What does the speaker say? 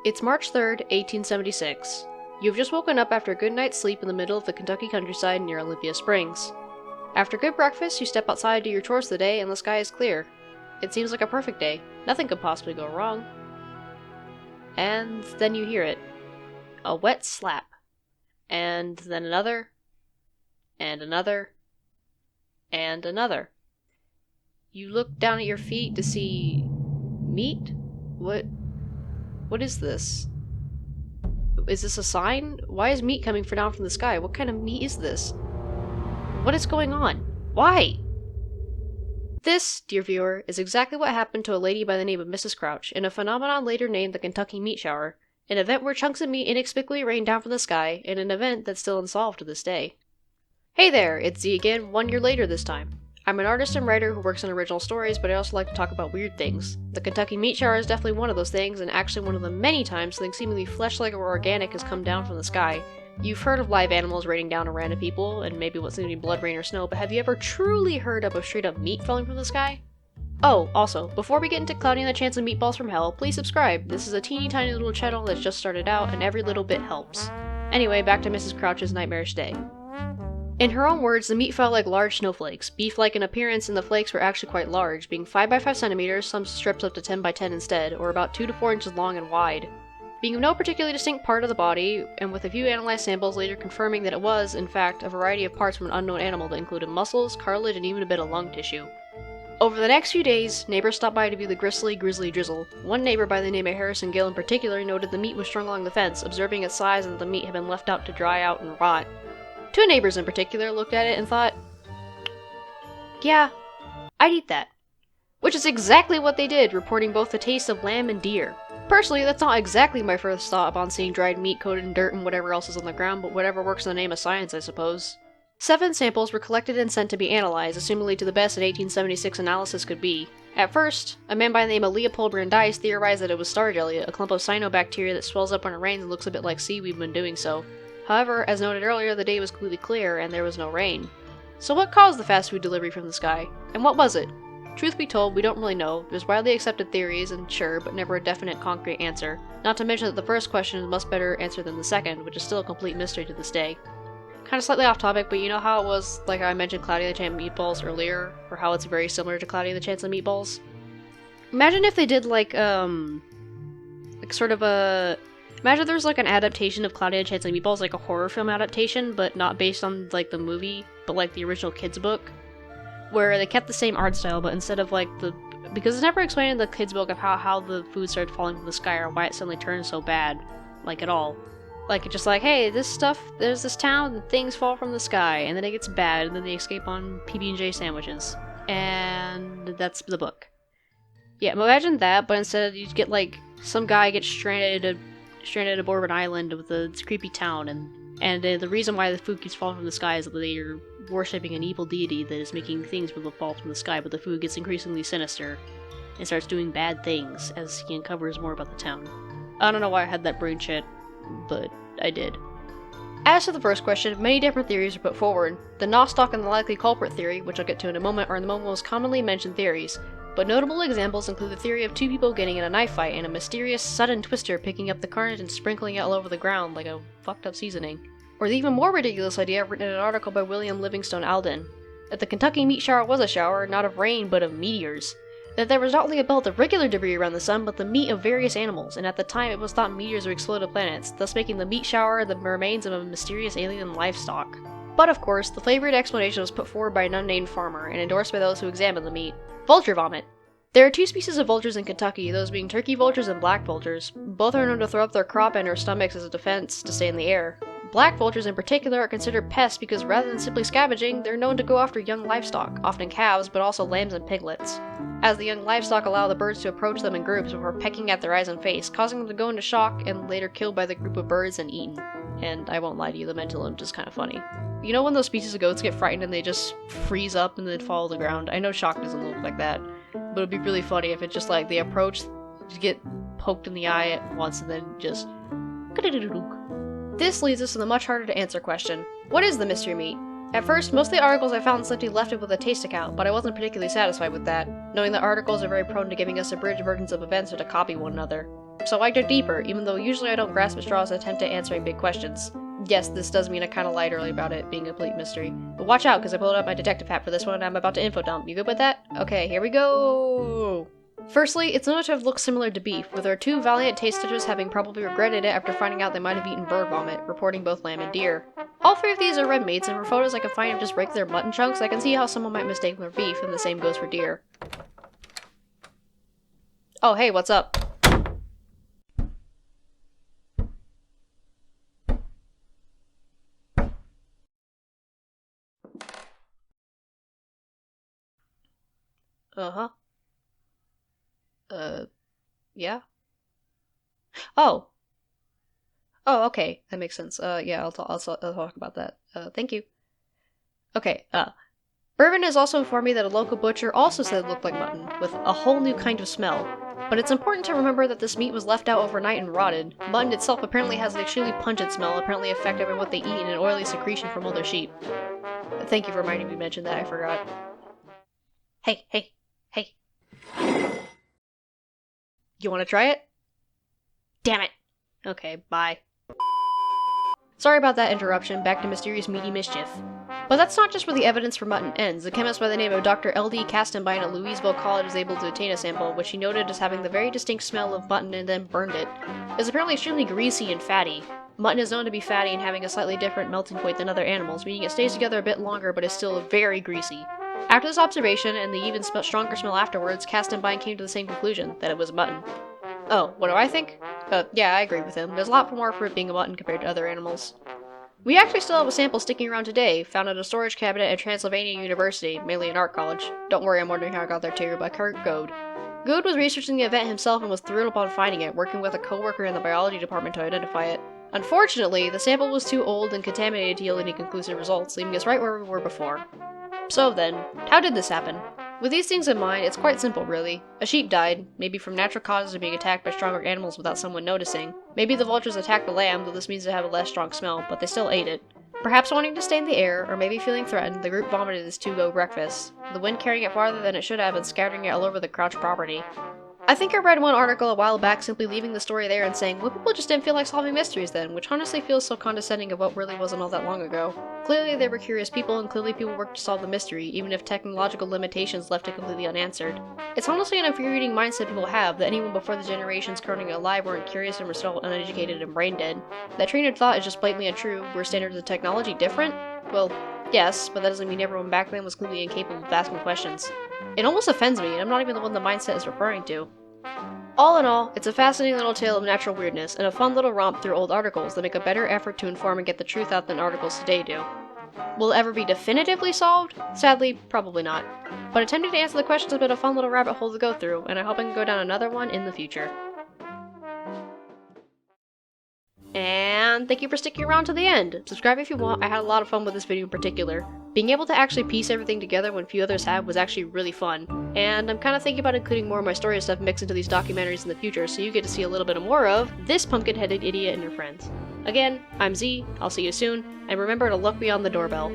It's March 3rd, 1876. You've just woken up after a good night's sleep in the middle of the Kentucky countryside near Olympia Springs. After good breakfast, you step outside to do your chores for the day and the sky is clear. It seems like a perfect day. Nothing could possibly go wrong. And then you hear it. A wet slap. And then another. And another. And another. You look down at your feet to see... meat? What is this? Is this a sign? Why is meat coming down from the sky? What kind of meat is this? What is going on? Why? This, dear viewer, is exactly what happened to a lady by the name of Mrs. Crouch in a phenomenon later named the Kentucky Meat Shower, an event where chunks of meat inexplicably rained down from the sky, and an event that's still unsolved to this day. Hey there, it's Z again, 1 year later this time. I'm an artist and writer who works on original stories, but I also like to talk about weird things. The Kentucky Meat Shower is definitely one of those things, and actually one of the many times something seemingly flesh-like or organic has come down from the sky. You've heard of live animals raining down on random people, and maybe what seems to be blood, rain, or snow, but have you ever truly heard of a straight-up meat falling from the sky? Oh, also, before we get into Cloudy and the Chance of Meatballs from Hell, please subscribe. This is a teeny tiny little channel that's just started out, and every little bit helps. Anyway, back to Mrs. Crouch's nightmarish day. In her own words, the meat fell like large snowflakes, beef-like in appearance, and the flakes were actually quite large, being 5 by 5 centimeters, some strips up to 10 by 10 instead, or about 2 to 4 inches long and wide. Being of no particularly distinct part of the body, and with a few analyzed samples later confirming that it was, in fact, a variety of parts from an unknown animal that included muscles, cartilage, and even a bit of lung tissue. Over the next few days, neighbors stopped by to view the grisly drizzle. One neighbor by the name of Harrison Gill in particular noted the meat was strung along the fence, observing its size and that the meat had been left out to dry out and rot. 2 neighbors in particular looked at it and thought, yeah, I'd eat that. Which is exactly what they did, reporting both the taste of lamb and deer. Personally, that's not exactly my first thought upon seeing dried meat coated in dirt and whatever else is on the ground, but whatever works in the name of science, I suppose. 7 samples were collected and sent to be analyzed, assumingly to the best that 1876 analysis could be. At first, a man by the name of Leopold Brandeis theorized that it was star jelly, a clump of cyanobacteria that swells up when it rains and looks a bit like seaweed when doing so. However, as noted earlier, the day was completely clear and there was no rain. So what caused the fast food delivery from the sky? And what was it? Truth be told, we don't really know. There's widely accepted theories, and sure, but never a definite concrete answer. Not to mention that the first question is much better answered than the second, which is still a complete mystery to this day. Kind of slightly off topic, but you know how it was, like I mentioned Cloudy and the Chance of Meatballs earlier, or how it's very similar to Cloudy and the Chance of Meatballs? Imagine if they did imagine there was like an adaptation of Cloudy and the Chance of Meatballs, like a horror film adaptation, but not based on like the movie, but like the original kids book, where they kept the same art style, but instead of like because it's never explained in the kids book of how the food started falling from the sky or why it suddenly turned so bad, like at all. Like, it's just like, hey, there's this town, and things fall from the sky, and then it gets bad, and then they escape on PB&J sandwiches. And that's the book. Yeah, imagine that, but instead you get, like, some guy gets stranded aboard an island with a creepy town, and the reason why the food keeps falling from the sky is that they are worshipping an evil deity that is making things fall from the sky, but the food gets increasingly sinister and starts doing bad things as he uncovers more about the town. I don't know why I had that brain shit, but I did. As to the first question, many different theories are put forward. The Nostoc and the likely culprit theory, which I'll get to in a moment, are the most commonly mentioned theories, but notable examples include the theory of 2 people getting in a knife fight and a mysterious sudden twister picking up the carnage and sprinkling it all over the ground like a fucked up seasoning. Or the even more ridiculous idea written in an article by William Livingstone Alden, that the Kentucky meat shower was a shower, not of rain, but of meteors. That there was not only a belt of regular debris around the sun, but the meat of various animals, and at the time it was thought meteors would explode to planets, thus making the meat shower the remains of a mysterious alien livestock. But of course, the favorite explanation was put forward by an unnamed farmer, and endorsed by those who examined the meat. Vulture vomit. There are 2 species of vultures in Kentucky, those being turkey vultures and black vultures. Both are known to throw up their crop and their stomachs as a defense to stay in the air. Black vultures in particular are considered pests because rather than simply scavenging, they're known to go after young livestock, often calves, but also lambs and piglets, as the young livestock allow the birds to approach them in groups before pecking at their eyes and face, causing them to go into shock and later killed by the group of birds and eaten. And I won't lie to you, the mental image is kind of funny. You know when those species of goats get frightened and they just freeze up and then fall to the ground? I know shock doesn't look like that, but it'd be really funny if it's just like they approach, just get poked in the eye at once and then just... This leads us to the much harder to answer question. What is the mystery meat? At first, most of the articles I found simply left it with a taste account, but I wasn't particularly satisfied with that, knowing that articles are very prone to giving us abridged versions of events or to copy one another. so I dug deeper, even though usually I don't grasp at straws and attempt at answering big questions. Yes, this does mean I kinda lied earlier about it being a complete mystery. But watch out, because I pulled out my detective hat for this one and I'm about to info dump. You good with that? Okay, here we go! Firstly, it's known to have looked similar to beef, with our two valiant taste testers having probably regretted it after finding out they might have eaten bird vomit, reporting both lamb and deer. All three of these are red meats, and for photos I can find of just regular mutton chunks, I can see how someone might mistake them for beef, and the same goes for deer. Oh hey, what's up? Uh-huh. Yeah? Oh. Oh, okay. That makes sense. Yeah, I'll talk about that. Thank you. Okay, Bourbon has also informed me that a local butcher also said it looked like mutton, with a whole new kind of smell. But it's important to remember that this meat was left out overnight and rotted. Mutton itself apparently has an extremely pungent smell, apparently affected by what they eat and an oily secretion from older sheep. Thank you for reminding me to mention that, I forgot. Hey. You wanna try it? Damn it! Okay, bye. Sorry about that interruption, back to mysterious meaty mischief. But that's not just where the evidence for mutton ends. A chemist by the name of Dr. L.D. Castenbein at Louisville College was able to obtain a sample, which he noted as having the very distinct smell of mutton and then burned it. It was apparently extremely greasy and fatty. Mutton is known to be fatty and having a slightly different melting point than other animals, meaning it stays together a bit longer but is still very greasy. After this observation, and the even stronger smell afterwards, Castenbein came to the same conclusion, that it was mutton. Oh, what do I think? Yeah, I agree with him. There's a lot more for it being a mutton compared to other animals. We actually still have a sample sticking around today, found in a storage cabinet at Transylvania University, mainly an art college. Don't worry, I'm wondering how I got there too, by Kurt Goad. Goad was researching the event himself and was thrilled upon finding it, working with a co-worker in the biology department to identify it. Unfortunately, the sample was too old and contaminated to yield any conclusive results, leaving us right where we were before. So then, how did this happen? With these things in mind, it's quite simple really. A sheep died, maybe from natural causes of being attacked by stronger animals without someone noticing. Maybe the vultures attacked the lamb, though this means they have a less strong smell, but they still ate it. Perhaps wanting to stay in the air, or maybe feeling threatened, the group vomited its to-go breakfast, the wind carrying it farther than it should have and scattering it all over the Crouch property. I think I read one article a while back simply leaving the story there and saying, well, people just didn't feel like solving mysteries then, which honestly feels so condescending of what really wasn't all that long ago. Clearly they were curious people, and clearly people worked to solve the mystery, even if technological limitations left it completely unanswered. It's honestly an infuriating mindset people have, that anyone before the generations currently alive weren't curious and were still uneducated and brain dead. That train of thought is just blatantly untrue. Were standards of technology different? Well, yes, but that doesn't mean everyone back then was completely incapable of asking questions. It almost offends me, and I'm not even the one the mindset is referring to. All in all, it's a fascinating little tale of natural weirdness, and a fun little romp through old articles that make a better effort to inform and get the truth out than articles today do. Will it ever be definitively solved? Sadly, probably not. But attempting to answer the questions has been a fun little rabbit hole to go through, and I hope I can go down another one in the future. And thank you for sticking around to the end. Subscribe if you want, I had a lot of fun with this video in particular. Being able to actually piece everything together when few others have was actually really fun. And I'm kind of thinking about including more of my story stuff mixed into these documentaries in the future, so you get to see a little bit more of this pumpkin-headed idiot and her friends. Again, I'm Z, I'll see you soon, and remember to look beyond the doorbell.